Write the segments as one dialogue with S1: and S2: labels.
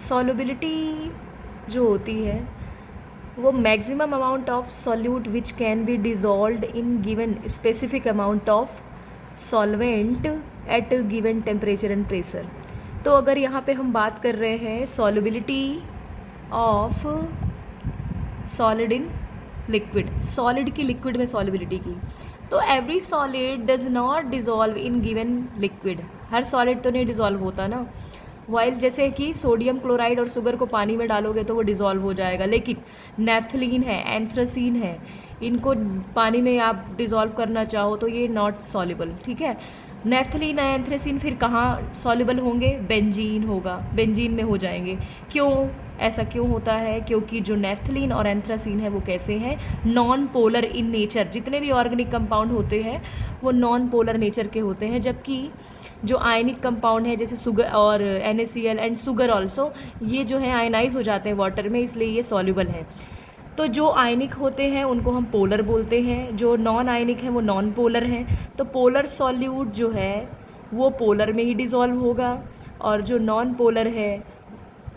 S1: Solubility जो होती है वो maximum amount of solute which can be dissolved in given specific amount of solvent eight given temperature and pressure. तो अगर यहाँ पे हम बात कर रहे हैं solubility of solid in liquid, solid की लिक्विड में सॉल्युबिलिटी की, तो every solid does not dissolve in given liquid, her solid तो नहीं डिजॉल्व होता ना। वाइल जैसे कि सोडियम क्लोराइड और शुगर को पानी में डालोगे तो वो डिजॉल्व हो जाएगा, लेकिन नेफ्थलीन है, एंथ्रासीन है, इनको पानी में आप डिजॉल्व करना चाहो तो ये नॉट सॉल्युबल, ठीक है। नेफ्थलीन है, एंथ्रासीन फिर कहाँ सॉल्युबल होंगे, बेंजीन होगा, बेंजीन में हो जाएंगे। क्यों ऐसा क्यों होता है? क्योंकि जो नेफ्थलीन और एंथ्रासीन है वो कैसे हैं, नॉन पोलर इन नेचर। जितने भी ऑर्गेनिक कंपाउंड होते हैं वो नॉन पोलर नेचर के होते हैं, जबकि जो आयनिक कंपाउंड है जैसे शुगर और NaCl एंड शुगर ऑल्सो, ये जो है आयनाइज हो जाते हैं वाटर में, इसलिए ये सॉल्युबल है। तो जो आयनिक होते हैं उनको हम पोलर बोलते हैं, जो नॉन आयनिक हैं वो नॉन पोलर हैं। तो पोलर सॉल्यूट जो है वो पोलर में ही डिज़ोल्व होगा, और जो नॉन पोलर है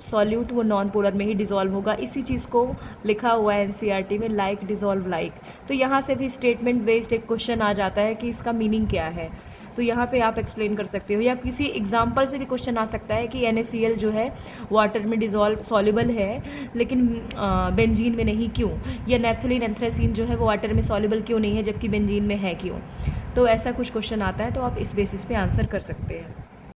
S1: सॉल्यूट वो नॉन पोलर में ही डिज़ोल्व होगा। इसी चीज़ को लिखा हुआ है NCERT में, लाइक डिज़ोल्व लाइक। तो यहाँ से भी स्टेटमेंट बेस्ड एक क्वेश्चन आ जाता है कि इसका मीनिंग क्या है, तो यहाँ पे आप एक्सप्लेन कर सकते हो, या किसी एग्जांपल से भी क्वेश्चन आ सकता है कि NaCl जो है वाटर में डिज़ोल्व सॉल्युबल है लेकिन बेंजीन में नहीं, क्यों? या नेफ्थलीन एंथ्रासीन जो है वो वाटर में सॉल्युबल क्यों नहीं है जबकि बेंजीन में है, क्यों? तो ऐसा कुछ क्वेश्चन आता है, तो आप इस बेसिस पे आंसर कर सकते हैं।